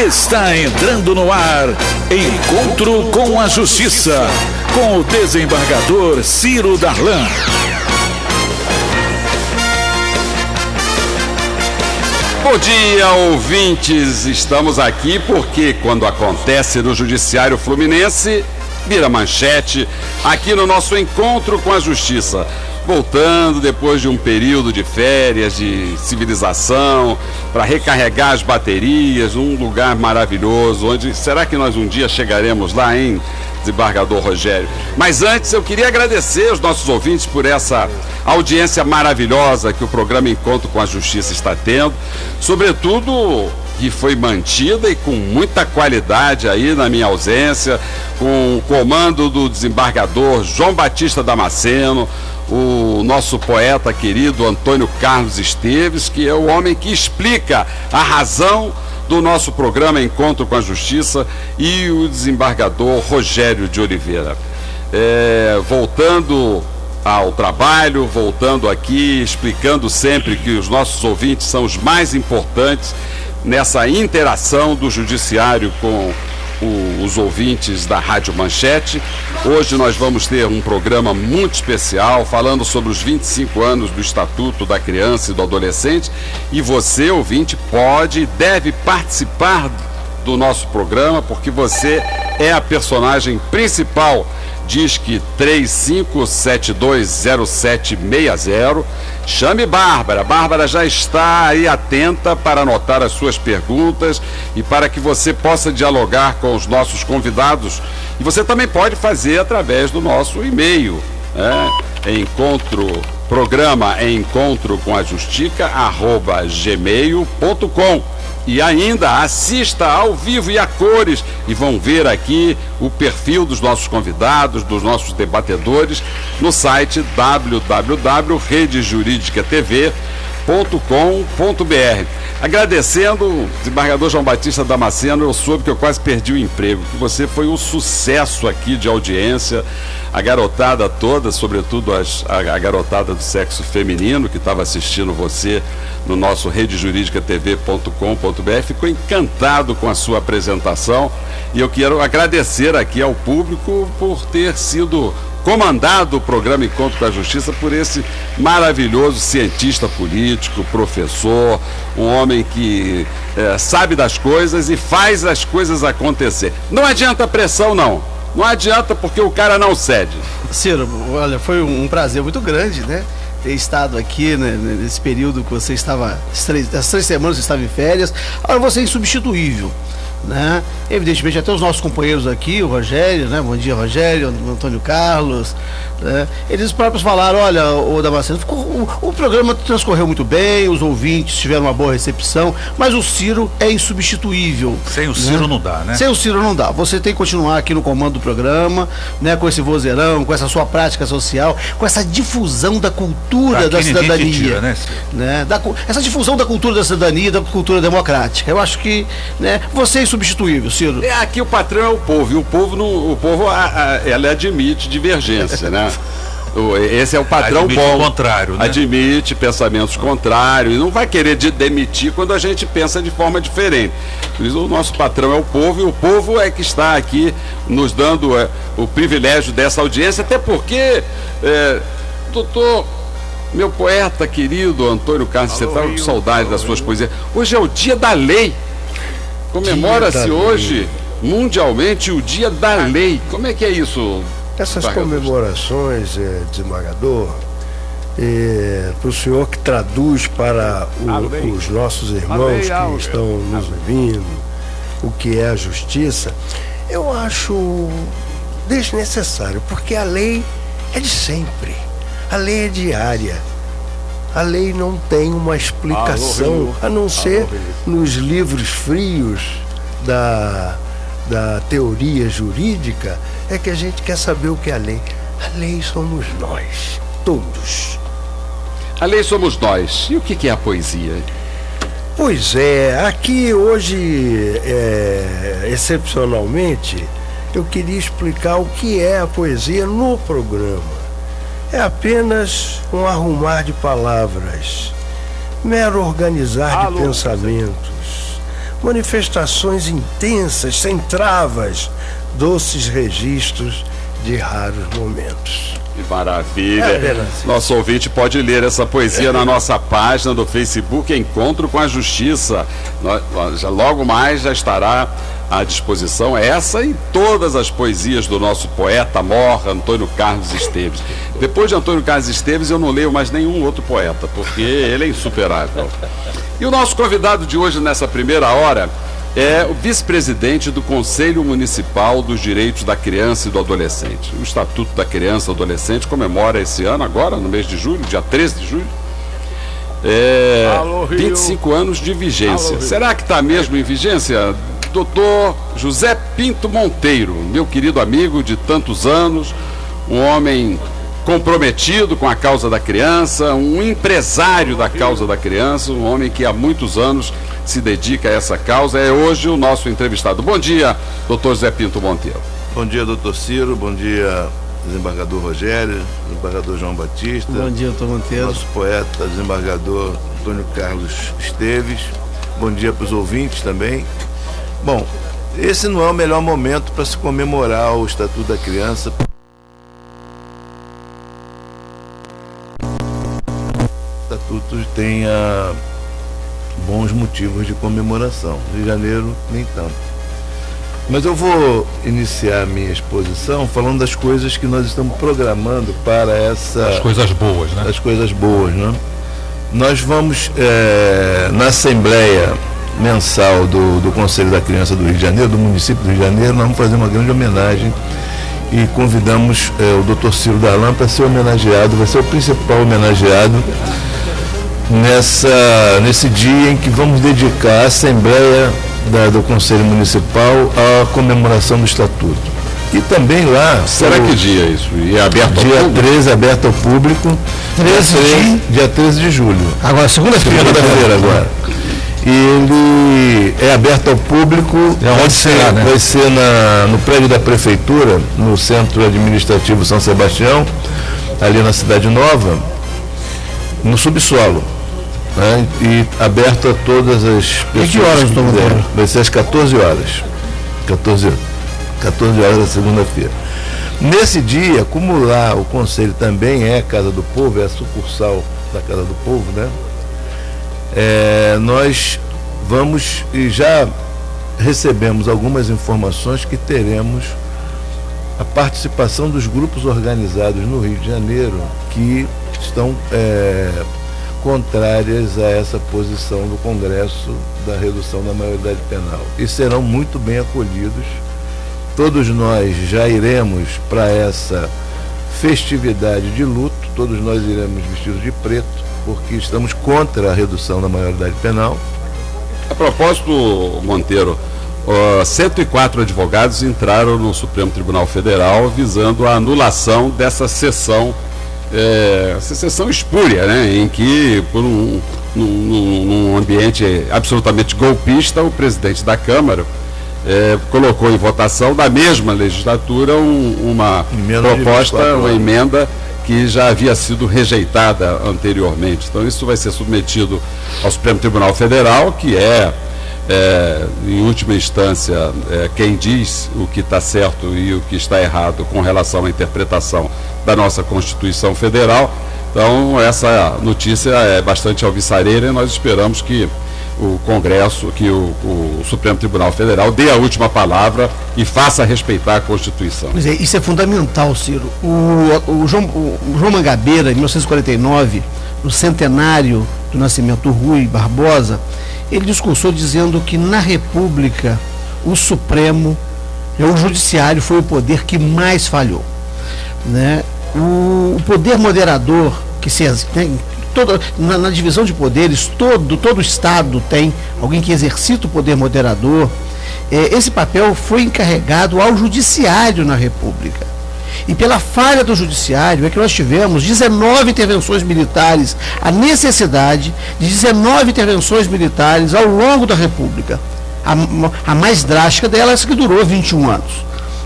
Está entrando no ar Encontro com a Justiça, com o desembargador Ciro Darlan. Bom dia, ouvintes. Estamos aqui porque quando acontece no Judiciário Fluminense, vira manchete aqui no nosso Encontro com a Justiça. Voltando depois de um período de férias, de civilização, para recarregar as baterias, um lugar maravilhoso, onde será que nós um dia chegaremos lá, hein, desembargador Rogério? Mas antes eu queria agradecer aos nossos ouvintes por essa audiência maravilhosa que o programa Encontro com a Justiça está tendo, sobretudo que foi mantida e com muita qualidade aí na minha ausência, com o comando do desembargador João Batista Damasceno, o nosso poeta querido Antônio Carlos Esteves, que é o homem que explica a razão do nosso programa Encontro com a Justiça, e o desembargador Rogério de Oliveira. Voltando ao trabalho, voltando aqui, explicando sempre que os nossos ouvintes são os mais importantes nessa interação do Judiciário com os ouvintes da Rádio Manchete. Hoje nós vamos ter um programa muito especial falando sobre os 25 anos do Estatuto da Criança e do Adolescente, e você, ouvinte, pode e deve participar do nosso programa, porque você é a personagem principal. Disque 35720760. Chame Bárbara. Bárbara já está aí atenta para anotar as suas perguntas e para que você possa dialogar com os nossos convidados. E você também pode fazer através do nosso e-mail, encontrocomajustiça@gmail.com. E ainda assista ao vivo e a cores, e vão ver aqui o perfil dos nossos convidados, dos nossos debatedores, no site www.redejuridicatv.com.br. Agradecendo o desembargador João Batista Damasceno, eu soube que eu quase perdi o emprego, que você foi um sucesso aqui de audiência, a garotada toda, sobretudo a garotada do sexo feminino que estava assistindo você no nosso redejuridicatv.com.br, ficou encantado com a sua apresentação, e eu quero agradecer aqui ao público por ter sido comandado o programa Encontro com a Justiça por esse maravilhoso cientista político, professor, um homem que sabe das coisas e faz as coisas acontecer. Não adianta pressão, não. Não adianta, porque o cara não cede. Ciro, olha, foi um prazer muito grande, né? Ter estado aqui, né, nesse período que você estava, as 3 semanas você estava em férias. Agora você é insubstituível, né? Evidentemente até os nossos companheiros aqui, o Rogério, né? Bom dia, Rogério, o Antônio Carlos, né? Eles próprios falaram: olha, o Damasceno, o programa transcorreu muito bem, os ouvintes tiveram uma boa recepção, mas o Ciro é insubstituível. Sem o Ciro, né? Não dá, né? Sem o Ciro não dá. Você tem que continuar aqui no comando do programa, né? Com esse vozeirão, com essa sua prática social, com essa difusão da cultura da cidadania, tira, né? Essa difusão da cultura da cidadania, da cultura democrática. Eu acho que, né, você é insubstituível, Ciro. Aqui o patrão é o povo, e o povo ela admite divergência, né? Esse é o patrão admite bom. O contrário, né? Admite pensamentos contrários e não vai querer demitir quando a gente pensa de forma diferente. Por isso o nosso patrão é o povo, e o povo é que está aqui nos dando o privilégio dessa audiência, até porque, doutor, meu poeta querido Antônio Carlos, você está com saudade das suas poesias. Hoje é o Dia da Lei. Comemora-se hoje, mundialmente, o Dia da Lei. Como é que é isso? Essas comemorações, desembargador, para o senhor que traduz para os nossos irmãos que estão nos ouvindo o que é a justiça, eu acho desnecessário, porque a lei é de sempre, a lei é diária. A lei não tem uma explicação, a não ser nos livros frios da teoria jurídica, é que a gente quer saber o que é a lei. A lei somos nós, todos. A lei somos nós. E o que é a poesia? Pois é, aqui hoje, excepcionalmente, eu queria explicar o que é a poesia no programa. É apenas um arrumar de palavras, mero organizar de pensamentos, manifestações intensas, sem travas, doces registros de raros momentos. Que maravilha! Nosso ouvinte pode ler essa poesia na nossa página do Facebook, Encontro com a Justiça. Logo mais já estará à disposição essa e todas as poesias do nosso poeta mor, Antônio Carlos Esteves. Depois de Antônio Carlos Esteves, eu não leio mais nenhum outro poeta, porque ele é insuperável. E o nosso convidado de hoje, nessa primeira hora, é o vice-presidente do Conselho Municipal dos Direitos da Criança e do Adolescente. O Estatuto da Criança e do Adolescente comemora esse ano, agora, no mês de julho, dia 13 de julho, 25 anos de vigência. Será que está mesmo em vigência? Doutor José Pinto Monteiro, meu querido amigo de tantos anos, um homem comprometido com a causa da criança, um empresário da causa da criança, um homem que há muitos anos se dedica a essa causa, é hoje o nosso entrevistado. Bom dia, doutor José Pinto Monteiro. Bom dia, doutor Ciro, bom dia, desembargador Rogério, desembargador João Batista. Bom dia, doutor Monteiro. Nosso poeta, desembargador Antônio Carlos Esteves. Bom dia para os ouvintes também. Bom, esse não é o melhor momento para se comemorar o Estatuto da Criança. O Estatuto tenha bons motivos de comemoração. Rio de Janeiro, nem tanto. Mas eu vou iniciar a minha exposição falando das coisas que nós estamos programando para essa... As coisas boas, né? As coisas boas, né? Nós vamos, na Assembleia Mensal do Conselho da Criança do Rio de Janeiro, do município do Rio de Janeiro, nós vamos fazer uma grande homenagem e convidamos o doutor Ciro Darlan para ser homenageado, vai ser o principal homenageado nesse dia em que vamos dedicar a Assembleia do Conselho Municipal à comemoração do Estatuto. E também lá... Será que dia é isso? E é aberto ao público? Dia 13, aberto ao público. Dia 13 de julho. Agora, segunda-feira. Segunda-feira agora. E ele é aberto ao público. Onde será, né? Vai ser no prédio da Prefeitura, no Centro Administrativo São Sebastião, ali na Cidade Nova, no subsolo. Né? E aberto a todas as pessoas. E que horas, doutor Monteiro? Vai ser às 14 horas. 14 horas da segunda-feira. Nesse dia, como lá o Conselho também é a Casa do Povo, é a sucursal da Casa do Povo, né? Nós vamos e já recebemos algumas informações que teremos a participação dos grupos organizados no Rio de Janeiro que estão contrárias a essa posição do Congresso da redução da maioridade penal e serão muito bem acolhidos. Todos nós já iremos para essa festividade de luto, todos nós iremos vestidos de preto, porque estamos contra a redução da maioridade penal. A propósito, Monteiro, 104 advogados entraram no Supremo Tribunal Federal visando a anulação dessa sessão, essa sessão espúria, né, em que, por num ambiente absolutamente golpista, o presidente da Câmara colocou em votação da mesma legislatura uma proposta, uma emenda que já havia sido rejeitada anteriormente. Então isso vai ser submetido ao Supremo Tribunal Federal, que em última instância, quem diz o que está certo e o que está errado com relação à interpretação da nossa Constituição Federal. Então essa notícia é bastante alvissareira e nós esperamos que o Congresso, que o Supremo Tribunal Federal dê a última palavra e faça respeitar a Constituição. Pois é, isso é fundamental, Ciro. O João Mangabeira, em 1949, no centenário do nascimento do Rui Barbosa, ele discursou dizendo que na República o Supremo, o Judiciário, foi o poder que mais falhou, né? O poder moderador que se tem na divisão de poderes, todo Estado tem alguém que exercita o poder moderador. Esse papel foi encarregado ao Judiciário na República. E pela falha do Judiciário é que nós tivemos 19 intervenções militares, a necessidade de 19 intervenções militares ao longo da República. A mais drástica delas que durou 21 anos.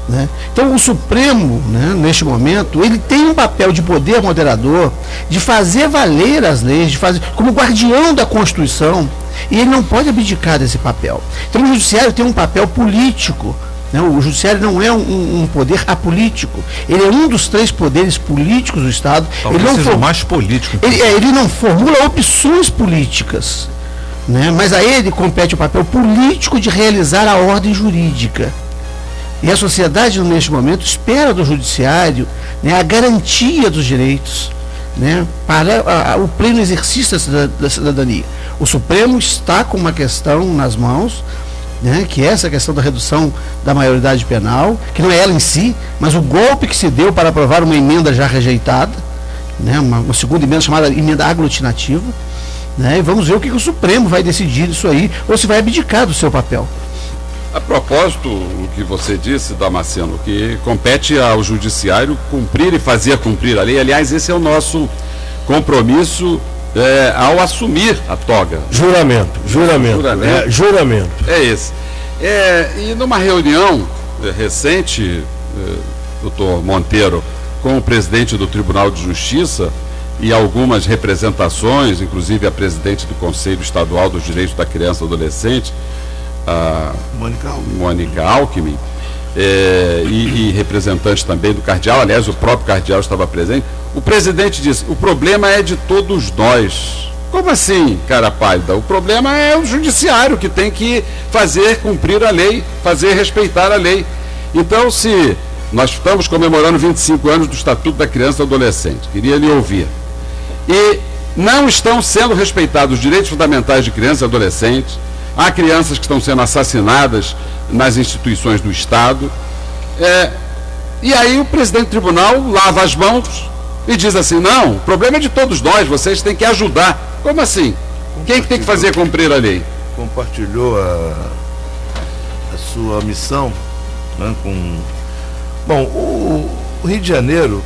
né? Então o Supremo, né, neste momento, ele tem um papel de poder moderador, de fazer valer as leis, de fazer como guardião da Constituição, e ele não pode abdicar desse papel. Então o Judiciário tem um papel político, né? O Judiciário não é um poder apolítico, ele é um dos 3 poderes políticos do Estado. Talvez ele não seja mais político. ele não formula opções políticas, né? Mas a ele compete o papel político de realizar a ordem jurídica. E a sociedade, neste momento, espera do Judiciário, né, a garantia dos direitos, né, para o pleno exercício da cidadania. O Supremo está com uma questão nas mãos, né, que é essa questão da redução da maioridade penal, que não é ela em si, mas o golpe que se deu para aprovar uma emenda já rejeitada, né, uma segunda emenda chamada emenda aglutinativa, né, e vamos ver o que o Supremo vai decidir isso aí, ou se vai abdicar do seu papel. A propósito, o que você disse, Damasceno, que compete ao Judiciário cumprir e fazer cumprir a lei. Aliás, esse é o nosso compromisso ao assumir a toga. Juramento. É esse. E numa reunião recente, doutor Monteiro, com o presidente do Tribunal de Justiça e algumas representações, inclusive a presidente do Conselho Estadual dos Direitos da Criança e do Adolescente, a Mônica Alckmin, e representante também do cardeal, aliás, o próprio cardeal estava presente. O presidente disse: o problema é de todos nós. Como assim, cara pálida? O problema é o Judiciário, que tem que fazer cumprir a lei, fazer respeitar a lei. Então, se nós estamos comemorando 25 anos do Estatuto da Criança e do Adolescente, queria lhe ouvir, e não estão sendo respeitados os direitos fundamentais de crianças e adolescentes, há crianças que estão sendo assassinadas nas instituições do Estado, e aí o presidente do tribunal lava as mãos e diz assim: não, o problema é de todos nós, vocês têm que ajudar. Como assim? Quem que tem que fazer cumprir a lei? Compartilhou a sua missão, né, com... Bom, o Rio de Janeiro,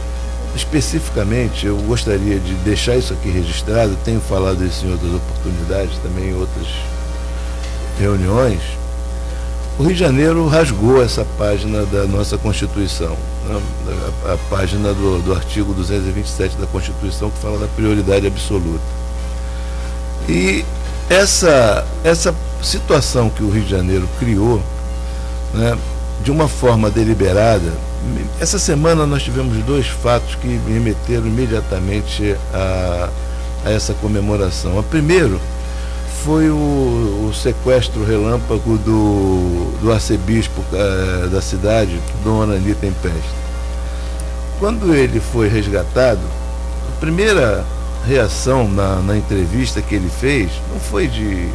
especificamente, eu gostaria de deixar isso aqui registrado, tenho falado isso em outras oportunidades, também em outras reuniões. O Rio de Janeiro rasgou essa página da nossa Constituição, né? A página do artigo 227 da Constituição, que fala da prioridade absoluta. E essa situação que o Rio de Janeiro criou, né, de uma forma deliberada, essa semana nós tivemos 2 fatos que me remeteram imediatamente a essa comemoração. O primeiro foi o sequestro relâmpago do arcebispo da cidade, Dom Anani Tempesta. Quando ele foi resgatado, a primeira reação na entrevista que ele fez não foi de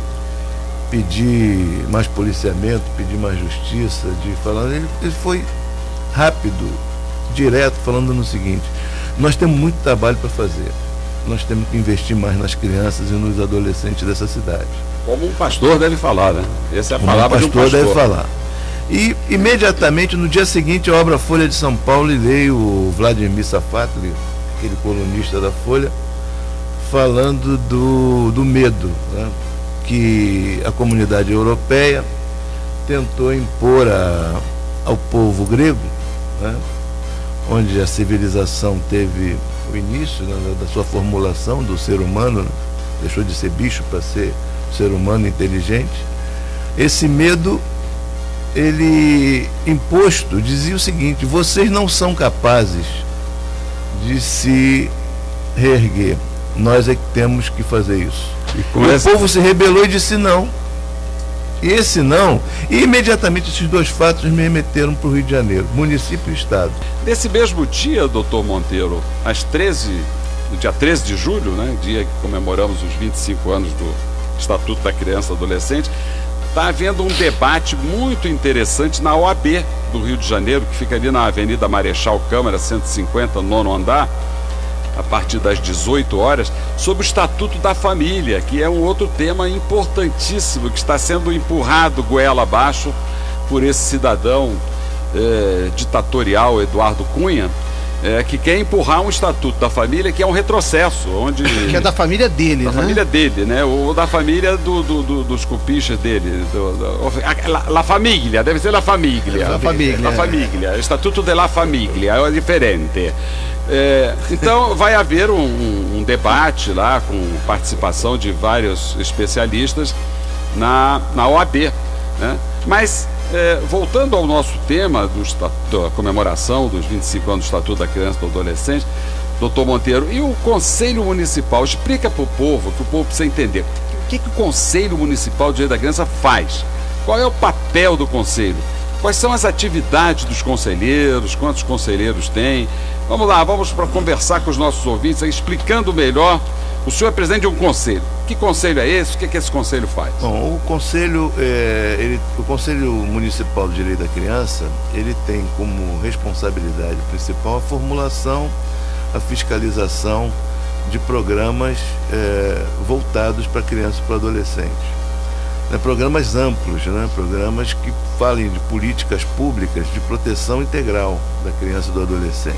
pedir mais policiamento, pedir mais justiça, ele foi rápido, direto, falando no seguinte: nós temos muito trabalho para fazer. Nós temos que investir mais nas crianças e nos adolescentes dessa cidade. Como um pastor deve falar, né? Essa é a palavra de um pastor. Deve falar. E imediatamente, no dia seguinte, eu abro a Folha de São Paulo e leio o Vladimir Safatli, aquele colunista da Folha, falando do medo, né, que a comunidade europeia tentou impor ao povo grego, né, onde a civilização teve o início, né, da sua formulação do ser humano, né, deixou de ser bicho para ser ser humano inteligente. Esse medo, ele imposto, dizia o seguinte: vocês não são capazes de se reerguer, nós é que temos que fazer isso. O povo se rebelou e disse não. E esse não, e imediatamente esses 2 fatos me remeteram para o Rio de Janeiro, município e estado. Nesse mesmo dia, doutor Monteiro, no dia 13 de julho, né, dia que comemoramos os 25 anos do Estatuto da Criança e Adolescente, está havendo um debate muito interessante na OAB do Rio de Janeiro, que fica ali na Avenida Marechal Câmara, 150, 9º andar, a partir das 18 horas, sobre o Estatuto da Família, que é um outro tema importantíssimo, que está sendo empurrado goela abaixo por esse cidadão ditatorial, Eduardo Cunha, que quer empurrar um estatuto da família que é um retrocesso, onde... Que é da família dele, da né? família dele, né? Ou da família dos cupichas dele. La família, deve ser la família. La família. La família. Estatuto de la família, é diferente. Então vai haver um debate lá com participação de vários especialistas na OAB, né? Mas voltando ao nosso tema da comemoração dos 25 anos do Estatuto da Criança e do Adolescente, doutor Monteiro, e o Conselho Municipal? Explica para o povo, que o povo precisa entender. O que o Conselho Municipal de Direito da Criança faz? Qual é o papel do Conselho? Quais são as atividades dos conselheiros? Quantos conselheiros tem? Vamos lá, vamos para conversar com os nossos ouvintes, explicando melhor. O senhor é presidente de um conselho. Que conselho é esse? O que esse conselho faz? Bom, o Conselho Municipal de Direito da Criança, ele tem como responsabilidade principal a formulação, a fiscalização de programas voltados para crianças e para adolescentes. Programas amplos, né? Programas que falem de políticas públicas de proteção integral da criança e do adolescente.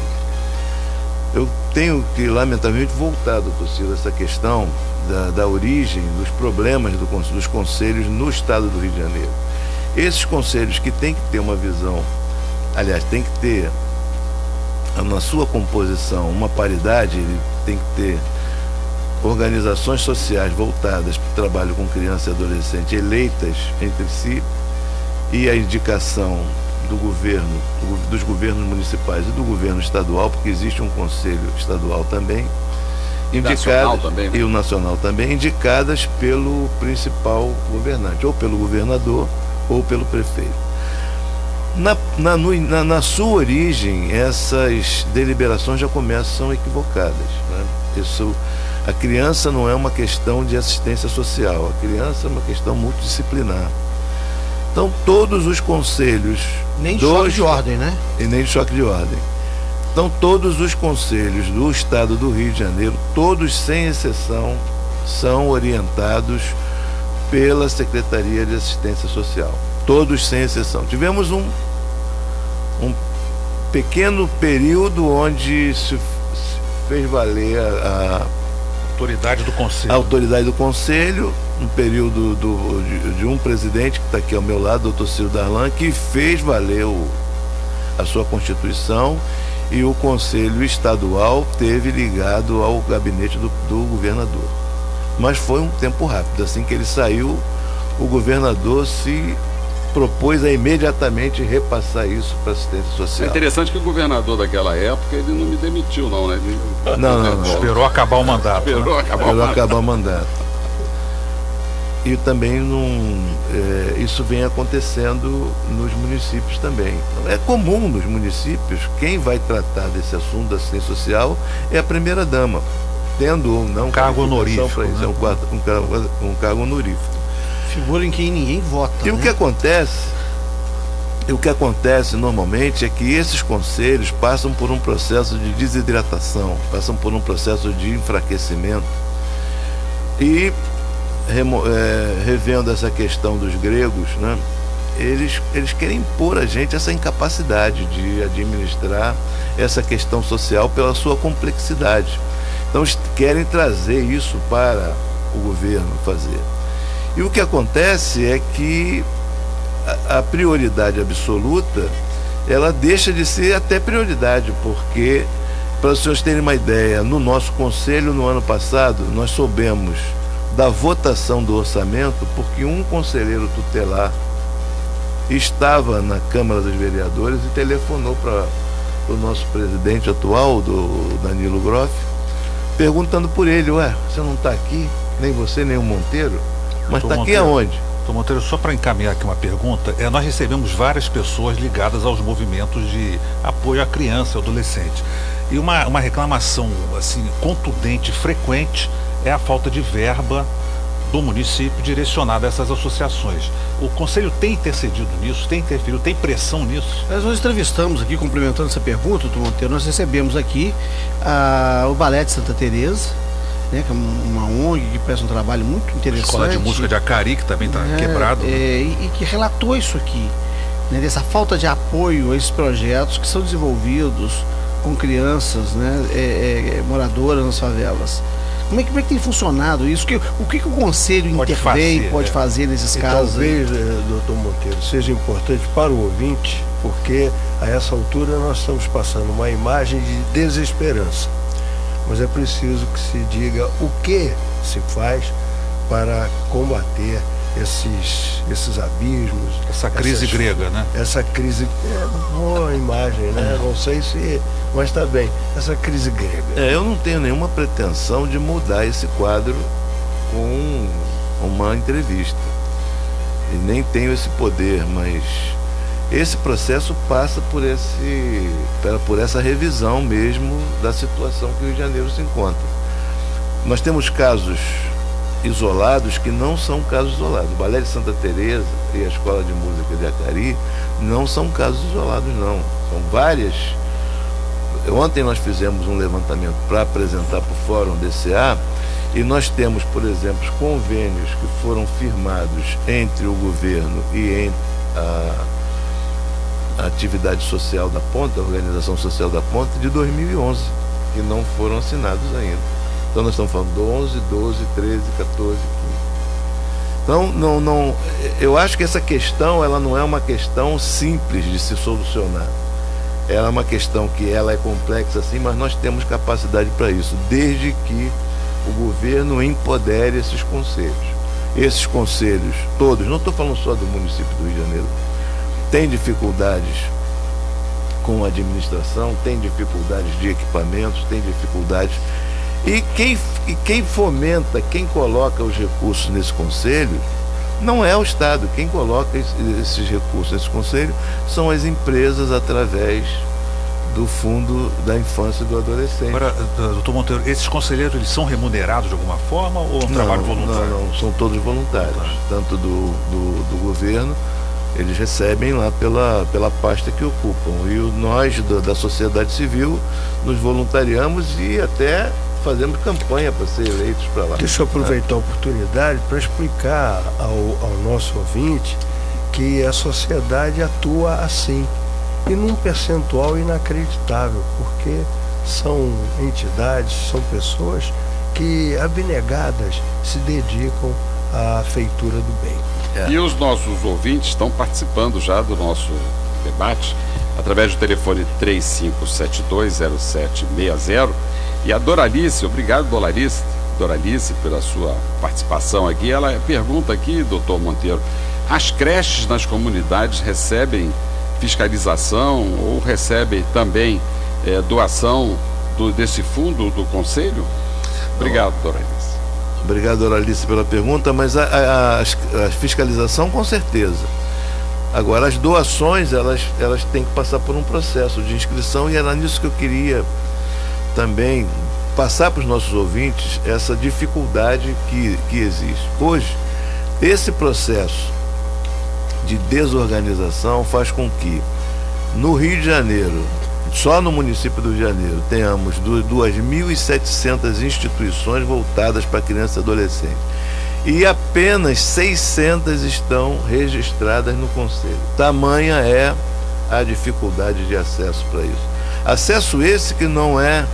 Eu tenho que, lamentavelmente, voltar, doutor Ciro, essa questão da origem dos problemas dos conselhos no estado do Rio de Janeiro. Esses conselhos que têm que ter uma visão, aliás, tem que ter na sua composição uma paridade, ele tem que ter organizações sociais voltadas para o trabalho com criança e adolescente eleitas entre si, e a indicação do governo, dos governos municipais e do governo estadual, porque existe um conselho estadual também, e o nacional também, indicadas pelo principal governante, ou pelo governador ou pelo prefeito. Na sua origem, essas deliberações já começam equivocadas, né? A criança não é uma questão de assistência social, a criança é uma questão multidisciplinar. Então, todos os conselhos... Nem de choque de ordem, né? E nem de choque de ordem. Então, todos os conselhos do estado do Rio de Janeiro, todos sem exceção, são orientados pela Secretaria de Assistência Social. Todos sem exceção. Tivemos um pequeno período onde se fez valer a autoridade do Conselho. A autoridade do Conselho, um período de um presidente que está aqui ao meu lado, doutor Ciro Darlan, que fez valer a sua Constituição, e o Conselho Estadual teve ligado ao gabinete do governador. Mas foi um tempo rápido. Assim que ele saiu, o governador se propôs a imediatamente repassar isso para a assistência social. É interessante que o governador daquela época, ele não me demitiu, não, né? Não. Esperou acabar o mandato. Esperou acabar o mandato. E também isso vem acontecendo nos municípios também. É comum nos municípios, quem vai tratar desse assunto da assistência social é a primeira-dama, tendo ou não cargo honorífico, né? Um cargo honorífico. Figura em quem ninguém vota. E, né? O que acontece normalmente é que esses conselhos passam por um processo de desidratação, passam por um processo de enfraquecimento. E revendo essa questão dos gregos, né, eles querem impor a gente essa incapacidade de administrar essa questão social pela sua complexidade. Então eles querem trazer isso para o governo fazer. E o que acontece é que a prioridade absoluta, ela deixa de ser até prioridade, porque, para os senhores terem uma ideia, no nosso conselho, no ano passado, nós soubemos da votação do orçamento porque um conselheiro tutelar estava na Câmara dos Vereadores e telefonou para o nosso presidente atual, do Danilo Groff, perguntando por ele: ué, você não está aqui, nem você, nem o Monteiro? Mas está aqui aonde? Doutor Monteiro, só para encaminhar aqui uma pergunta, nós recebemos várias pessoas ligadas aos movimentos de apoio à criança e adolescente. E uma reclamação assim, contundente, frequente, é a falta de verba do município direcionada a essas associações. O Conselho tem intercedido nisso, tem interferido, tem pressão nisso? Nós entrevistamos aqui, complementando essa pergunta, doutor Monteiro, nós recebemos aqui o Balé de Santa Teresa, né, que é uma ONG que presta um trabalho muito interessante. Escola de Música de Acari, que também está quebrado. E que relatou isso aqui, né, dessa falta de apoio a esses projetos que são desenvolvidos com crianças, né, moradoras nas favelas. Como é que tem funcionado isso? O que o Conselho pode fazer nesses casos? Talvez, doutor Monteiro, seja importante para o ouvinte, porque a essa altura nós estamos passando uma imagem de desesperança. Mas é preciso que se diga o que se faz para combater esses abismos. Essa crise grega, né? Essa crise, boa imagem, né? Não sei se, mas está bem, essa crise grega. Eu não tenho nenhuma pretensão de mudar esse quadro com uma entrevista. E nem tenho esse poder, mas esse processo passa por essa revisão mesmo da situação que o Rio de Janeiro se encontra. Nós temos casos isolados que não são casos isolados. O Balé de Santa Teresa e a Escola de Música de Acari não são casos isolados, não. São várias. Ontem nós fizemos um levantamento para apresentar para o Fórum DCA e nós temos, por exemplo, convênios que foram firmados entre o governo e entre a atividade social da Ponta, a organização social da Ponta, de 2011, que não foram assinados ainda. Então nós estamos falando de 11, 12, 13, 14, 15. Então, eu acho que essa questão ela não é uma questão simples de se solucionar. Ela é uma questão que ela é complexa sim, mas nós temos capacidade para isso, desde que o governo empodere esses conselhos. Esses conselhos, todos, não estou falando só do município do Rio de Janeiro, têm dificuldades com a administração, têm dificuldades de equipamentos, têm dificuldades. E quem fomenta, quem coloca os recursos nesse conselho, não é o Estado. Quem coloca esses recursos nesse conselho são as empresas através do Fundo da Infância e do Adolescente. Agora, doutor Monteiro, esses conselheiros, eles são remunerados de alguma forma ou um trabalho voluntário? Não, são todos voluntários, tanto do governo, eles recebem lá pela pasta que ocupam. E nós, da sociedade civil, nos voluntariamos e até fazemos campanha para ser eleitos para lá. Deixa eu aproveitar a oportunidade para explicar ao nosso ouvinte que a sociedade atua assim, e num percentual inacreditável, porque são entidades, são pessoas que abnegadas se dedicam à feitura do bem. E os nossos ouvintes estão participando já do nosso debate através do telefone 35720760. E a Doralice, obrigado Doralice pela sua participação aqui. Ela pergunta aqui, doutor Monteiro, as creches nas comunidades recebem fiscalização ou recebem também doação desse fundo do Conselho? Obrigado, Doralice. Obrigado, Doralice, pela pergunta, mas a fiscalização com certeza. Agora, as doações, elas têm que passar por um processo de inscrição, e era nisso que eu queria também passar para os nossos ouvintes essa dificuldade que existe. Hoje, esse processo de desorganização faz com que no Rio de Janeiro, só no município do Rio de Janeiro, tenhamos 2.700 instituições voltadas para criança e adolescente. E apenas 600 estão registradas no Conselho. Tamanha é a dificuldade de acesso para isso. Acesso esse que não é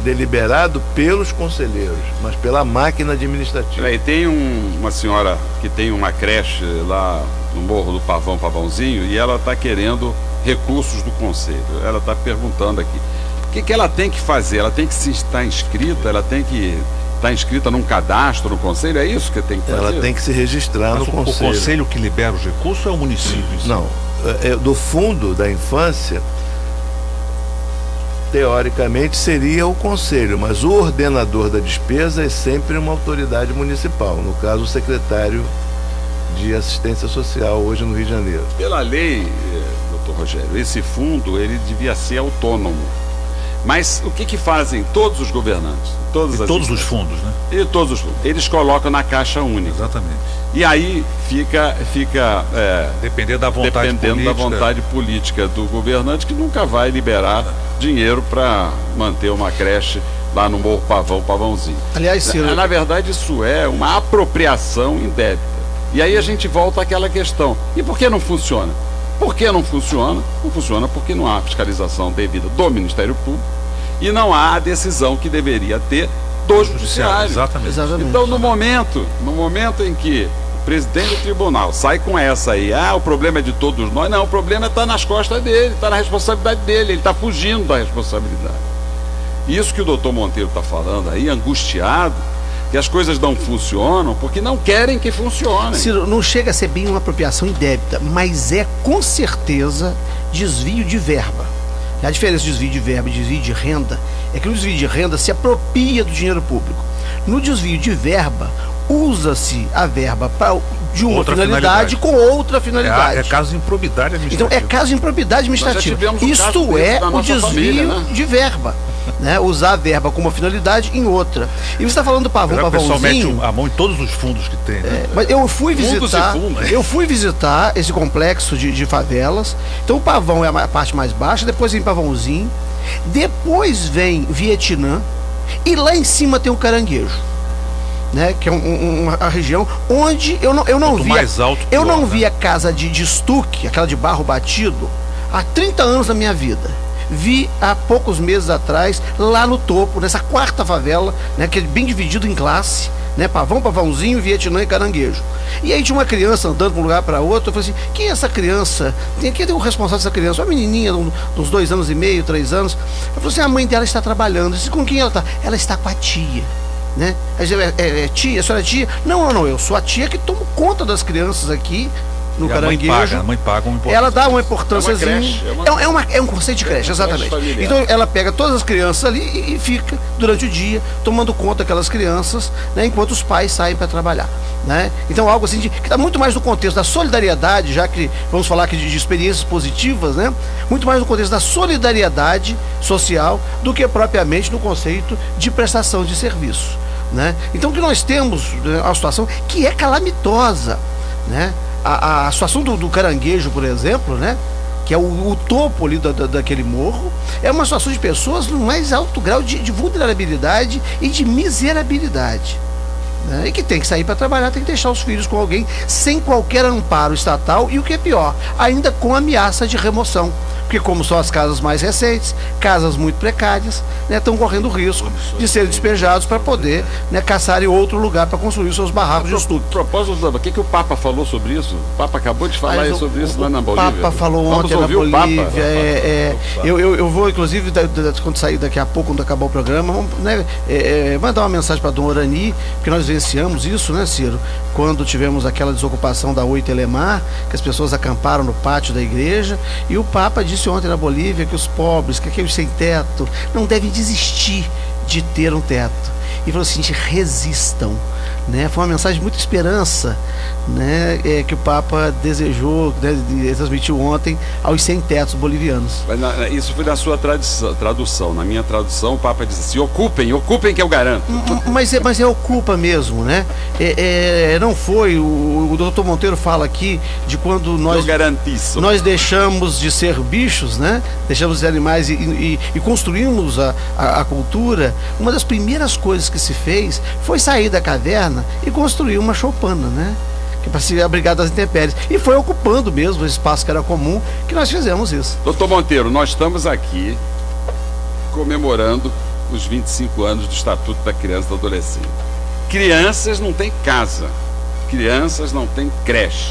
deliberado pelos conselheiros, mas pela máquina administrativa. E tem uma senhora que tem uma creche lá no Morro do Pavãozinho, e ela está querendo recursos do Conselho. Ela está perguntando aqui, o que ela tem que fazer? Ela tem que estar inscrita, ela tem que estar inscrita num cadastro no Conselho? É isso que tem que fazer? Ela tem que se registrar no Conselho. O Conselho que libera os recursos ou é o município? Não, do Fundo da Infância, teoricamente seria o Conselho, mas o ordenador da despesa é sempre uma autoridade municipal, no caso o secretário de Assistência Social hoje no Rio de Janeiro. Pela lei, doutor Rogério, esse fundo ele devia ser autônomo. Mas o que fazem todos os governantes? Todos os fundos, né? E todos os fundos. Eles colocam na Caixa Única. Exatamente. E aí fica dependendo da vontade política do governante, que nunca vai liberar dinheiro para manter uma creche lá no Morro Pavãozinho. Aliás, Ciro, na verdade, isso é uma apropriação indébita. E aí a gente volta àquela questão. E por que não funciona? Por que não funciona? Não funciona porque não há fiscalização devida do Ministério Público e não há a decisão que deveria ter do Judiciário. Exatamente. Então, no momento em que o presidente do tribunal sai com essa aí, o problema é de todos nós, não, o problema está nas costas dele, está na responsabilidade dele, ele está fugindo da responsabilidade. Isso que o doutor Monteiro está falando aí, angustiado, que as coisas não funcionam porque não querem que funcionem. Ciro, não chega a ser bem uma apropriação indébita, mas é com certeza desvio de verba. A diferença de desvio de verba e desvio de renda é que no desvio de renda se apropria do dinheiro público. No desvio de verba, usa-se a verba de uma finalidade com outra finalidade. É caso de improbidade administrativa. Então, é caso de improbidade administrativa. Isto é o desvio família, né? de verba. Né? Usar a verba com uma finalidade em outra. E você está falando do Pavão, Pavãozinho. O pessoal mete a mão em todos os fundos que tem. Né? Mas eu fui visitar esse complexo de favelas. Então o Pavão é a parte mais baixa, depois vem Pavãozinho, depois vem Vietnã e lá em cima tem o Caranguejo. Né, que é uma região onde eu não via casa de estuque, aquela de barro batido, há 30 anos da minha vida. Vi há poucos meses atrás, lá no topo, nessa quarta favela, né, que é bem dividido em classe, né, Pavão, Pavãozinho, Vietnã e Caranguejo. E aí tinha uma criança andando de um lugar para outro, eu falei assim, quem é essa criança? Quem é o responsável dessa criança? Uma menininha, uns 2 anos e meio, 3 anos. Eu falei assim, a mãe dela está trabalhando. Eu disse, com quem ela está? Ela está com a tia. Né? Tia, a senhora é tia? Não, eu sou a tia que tomo conta das crianças aqui no Caranguejo. A mãe paga uma importância. Ela dá uma importânciazinha. É um conceito de creche, exatamente. Então ela pega todas as crianças ali e fica durante o dia tomando conta daquelas crianças, né, enquanto os pais saem para trabalhar. Né? Então algo assim que está muito mais no contexto da solidariedade, já que vamos falar aqui de experiências positivas, né? Muito mais no contexto da solidariedade social do que propriamente no conceito de prestação de serviço. Né? Então que nós temos uma situação que é calamitosa, né? A situação do Caranguejo, por exemplo, né? Que é o topo ali daquele morro, é uma situação de pessoas no mais alto grau de vulnerabilidade e de miserabilidade, né? E que tem que sair para trabalhar, tem que deixar os filhos com alguém sem qualquer amparo estatal e o que é pior, ainda com ameaça de remoção. Porque como são as casas mais recentes, casas muito precárias, né, estão correndo o risco de serem despejados para poder, né, caçar em outro lugar para construir os seus barracos de estuque. Propósito, o que o Papa falou sobre isso? O Papa acabou de falar sobre isso lá na Bolívia. O Papa falou ontem na Bolívia. Eu vou, inclusive, quando sair daqui a pouco, quando acabar o programa, né, mandar uma mensagem para a dona Orani, porque nós vivenciamos isso, né, Ciro? Quando tivemos aquela desocupação da Oi Telemar, que as pessoas acamparam no pátio da igreja, e o Papa disse ontem na Bolívia que os pobres, que aqueles sem teto, não devem desistir de ter um teto. E falou assim, resistam. Né? Foi uma mensagem de muita esperança, né? Que o Papa desejou, né, transmitiu ontem aos sem-tetos bolivianos. Mas isso foi na sua tradução. Na minha tradução, o Papa disse assim, ocupem que eu garanto. Mas ocupa mesmo, né? Não foi, o doutor Monteiro fala aqui de quando nós deixamos de ser bichos, né? Deixamos de ser animais e construímos a cultura. Uma das primeiras coisas que se fez foi sair da caverna e construir uma choupana, né? Que para se abrigar das intempéries. E foi ocupando mesmo o espaço que era comum que nós fizemos isso. Doutor Monteiro, nós estamos aqui comemorando os 25 anos do Estatuto da Criança e do Adolescente. Crianças não têm casa, crianças não têm creche,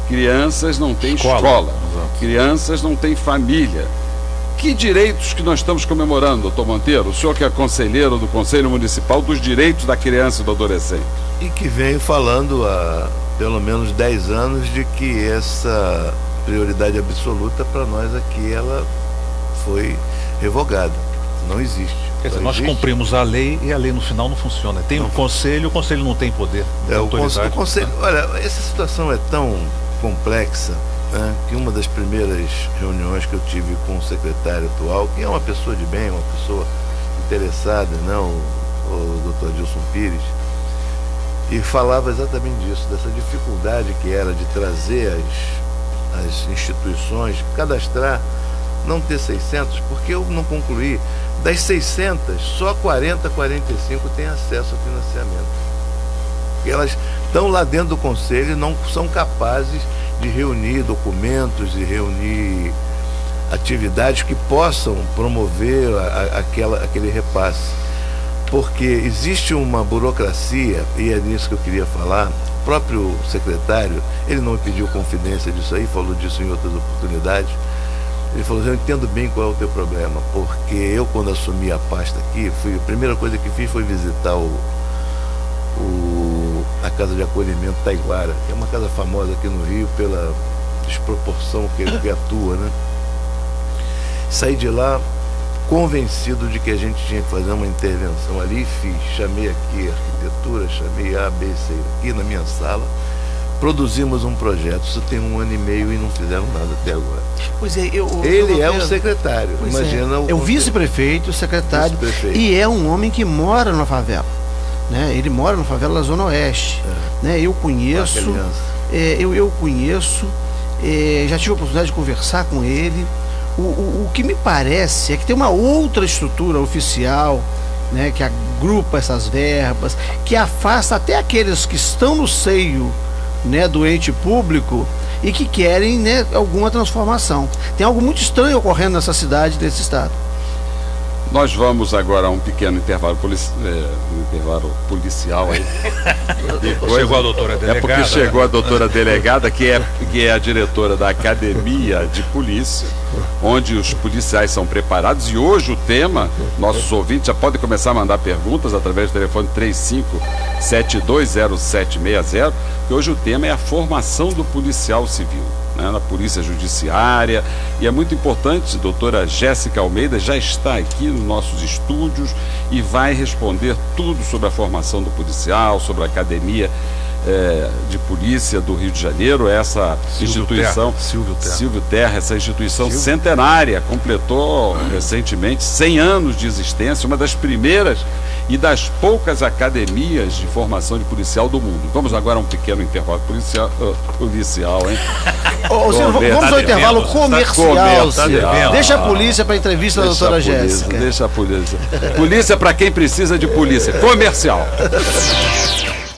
crianças não têm escola, crianças não têm família. Que direitos que nós estamos comemorando, doutor Monteiro? O senhor que é conselheiro do Conselho Municipal dos Direitos da Criança e do Adolescente. E que venho falando há pelo menos 10 anos de que essa prioridade absoluta para nós aqui, ela foi revogada. Não existe. Quer dizer, nós cumprimos a lei e a lei no final não funciona. Tem o conselho não tem poder. O conselho, olha, essa situação é tão complexa, né, que uma das primeiras reuniões que eu tive com o secretário atual, que é uma pessoa de bem, uma pessoa interessada, não, o doutor Dilson Pires, e falava exatamente disso, dessa dificuldade que era de trazer as instituições, cadastrar, não ter 600, porque eu não concluí, das 600, só 40, 45 têm acesso ao financiamento. E elas estão lá dentro do conselho e não são capazes de reunir documentos e reunir atividades que possam promover aquele repasse. Porque existe uma burocracia, e é nisso que eu queria falar. O próprio secretário, ele não me pediu confidência disso aí, falou disso em outras oportunidades. Ele falou assim: eu entendo bem qual é o teu problema, porque eu, quando assumi a pasta aqui, a primeira coisa que fiz foi visitar a Casa de Acolhimento Taiguara, que é uma casa famosa aqui no Rio pela desproporção que atua, né? Saí de lá convencido de que a gente tinha que fazer uma intervenção ali, chamei aqui arquitetura, chamei A, B, C, aqui na minha sala, produzimos um projeto. Isso tem 1 ano e meio e não fizeram nada até agora. Pois é, ele é o secretário, imagina é o vice-prefeito, o secretário, e é um homem que mora na favela, né? Ele mora na favela da Zona Oeste, né? Eu conheço, já tive a oportunidade de conversar com ele. O que me parece é que tem uma outra estrutura oficial, né, que agrupa essas verbas, que afasta até aqueles que estão no seio, né, do ente público e que querem, né, alguma transformação. Tem algo muito estranho ocorrendo nessa cidade, nesse estado. Nós vamos agora a um pequeno intervalo policial aí. Chegou a doutora delegada. É porque chegou a doutora delegada, que é a diretora da Academia de Polícia, onde os policiais são preparados. E hoje o tema, nossos ouvintes já podem começar a mandar perguntas através do telefone 35720760, que hoje o tema é a formação do policial civil, né, na Polícia Judiciária. E é muito importante, doutora Jéssica Almeida já está aqui nos nossos estúdios e vai responder tudo sobre a formação do policial, sobre a Academia de Polícia do Rio de Janeiro, essa instituição, Silvio Terra, essa instituição centenária, completou recentemente 100 anos de existência, uma das primeiras e das poucas academias de formação de policial do mundo. Vamos agora a um pequeno intervalo policial, hein? Vamos ao intervalo comercial. Deixa a polícia para a entrevista da doutora Jéssica. Deixa a polícia. Polícia para quem precisa de polícia. Comercial.